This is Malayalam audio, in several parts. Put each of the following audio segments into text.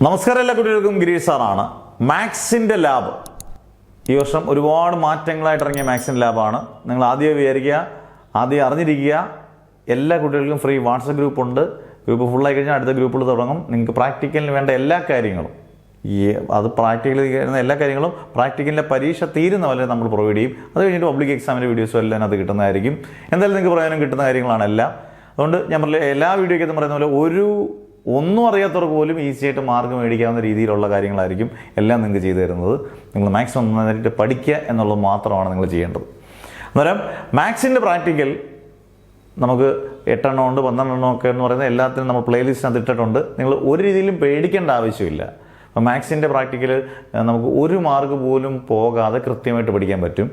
നമസ്കാരം, എല്ലാ കുട്ടികൾക്കും ഗിരീഷ് സാറാണ്. മാത്സിൻ്റെ ലാബ് ഈ വർഷം ഒരുപാട് മാറ്റങ്ങളായിട്ട് ഇറങ്ങിയ മാത്സിൻ്റെ ലാബാണ്. നിങ്ങൾ ആദ്യം വിചാരിക്കുക, ആദ്യം അറിഞ്ഞിരിക്കുക. എല്ലാ കുട്ടികൾക്കും ഫ്രീ വാട്സപ്പ് ഗ്രൂപ്പുണ്ട്. ഗ്രൂപ്പ് ഫുള്ളായി കഴിഞ്ഞാൽ അടുത്ത ഗ്രൂപ്പിൽ തുടങ്ങും. നിങ്ങൾക്ക് പ്രാക്ടിക്കലിന് വേണ്ട എല്ലാ കാര്യങ്ങളും എല്ലാ കാര്യങ്ങളും പ്രാക്ടിക്കലിൻ്റെ പരീക്ഷ തീരുന്ന പോലെ നമ്മൾ പ്രൊവൈഡ് ചെയ്യും. അത് കഴിഞ്ഞിട്ട് പബ്ലിക് എക്സാമിൻ്റെ വീഡിയോസും എല്ലാം അതിനകത്ത് കിട്ടുന്നതായിരിക്കും. എന്തായാലും നിങ്ങൾക്ക് പറയാനും കിട്ടുന്ന കാര്യങ്ങളാണ് എല്ലാം. അതുകൊണ്ട് ഞാൻ പറഞ്ഞ എല്ലാ വീഡിയോയ്ക്കകത്തും പറയുന്ന പോലെ ഒന്നും അറിയാത്തവർക്ക് പോലും ഈസി ആയിട്ട് മാർക്ക് മേടിക്കാവുന്ന രീതിയിലുള്ള കാര്യങ്ങളായിരിക്കും എല്ലാം നിങ്ങൾക്ക് ചെയ്തു തരുന്നത്. നിങ്ങൾ മാക്സിമം നന്നായിട്ട് പഠിക്കുക എന്നുള്ളത് മാത്രമാണ് നിങ്ങൾ ചെയ്യേണ്ടത്. അന്നേരം മാത്സിൻ്റെ പ്രാക്ടിക്കൽ നമുക്ക് 8 എണ്ണം ഉണ്ട്, 12 എണ്ണം ഒക്കെ എന്ന് പറയുന്നത് എല്ലാത്തിനും നമ്മൾ പ്ലേലിസ്റ്റിനകത്ത് ഇട്ടിട്ടുണ്ട്. നിങ്ങൾ ഒരു രീതിയിലും പേടിക്കേണ്ട ആവശ്യമില്ല. അപ്പോൾ മാത്സിൻ്റെ പ്രാക്ടിക്കൽ നമുക്ക് 1 മാർക്ക് പോലും പോകാതെ കൃത്യമായിട്ട് പഠിക്കാൻ പറ്റും.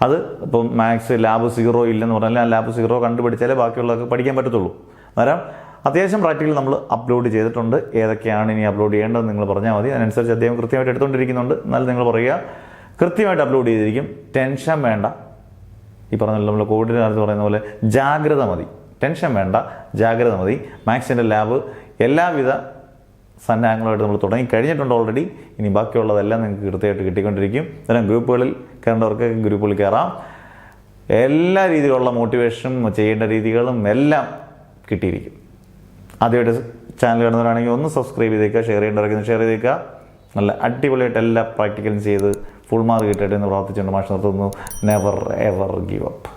അത് ഇപ്പം മാത്സ് ലാബ് 0 ഇല്ലെന്ന് പറഞ്ഞാൽ ആ ലാബ് 0 കണ്ടുപിടിച്ചാലേ ബാക്കിയുള്ളതൊക്കെ പഠിക്കാൻ പറ്റത്തുള്ളൂ. അന്നേരം അത്യാവശ്യം പ്രാക്ടിക്കൽ നമ്മൾ അപ്ലോഡ് ചെയ്തിട്ടുണ്ട്. ഏതൊക്കെയാണ് ഇനി അപ്ലോഡ് ചെയ്യേണ്ടതെന്ന് നിങ്ങൾ പറഞ്ഞാൽ മതി. അതിനനുസരിച്ച് അദ്ദേഹം കൃത്യമായിട്ട് എടുത്തുകൊണ്ടിരിക്കുന്നുണ്ട്. എന്നാലും നിങ്ങൾ പറയുക, കൃത്യമായിട്ട് അപ്ലോഡ് ചെയ്തിരിക്കും. ടെൻഷൻ വേണ്ട. ഈ പറഞ്ഞ നമ്മൾ കോവിഡിൻ്റെ കാലത്ത് പറയുന്ന പോലെ ജാഗ്രത മതി. ടെൻഷൻ വേണ്ട, ജാഗ്രത മതി. മാത്സിൻ്റെ ലാബ് എല്ലാവിധ സന്നാഹങ്ങളുമായിട്ട് നമ്മൾ തുടങ്ങി കഴിഞ്ഞിട്ടുണ്ട് ഓൾറെഡി. ഇനി ബാക്കിയുള്ളതെല്ലാം നിങ്ങൾക്ക് കൃത്യമായിട്ട് കിട്ടിക്കൊണ്ടിരിക്കും. അന്നേരം ഗ്രൂപ്പുകളിൽ കയറേണ്ടവർക്ക് ഗ്രൂപ്പുകളിൽ കയറാം. എല്ലാ രീതിയിലുള്ള മോട്ടിവേഷനും ചെയ്യേണ്ട രീതികളും എല്ലാം കിട്ടിയിരിക്കും. ആദ്യമായിട്ട് ചാനൽ കാണുന്നവരാണെങ്കിൽ ഒന്ന് സബ്സ്ക്രൈബ് ചെയ്തേക്കുക, ഷെയർ ചെയ്യേണ്ടവരൊക്കെ ഷെയർ ചെയ്തേക്കുക. നല്ല അടിപൊളിയായിട്ട് എല്ലാ പ്രാക്ടിക്കലും ചെയ്ത് ഫുൾ മാർക്ക് കിട്ടട്ടെ എന്ന് പ്രാർത്ഥിച്ചുകൊണ്ട് മാഷ് നിർത്തുന്നു. Never ever give up.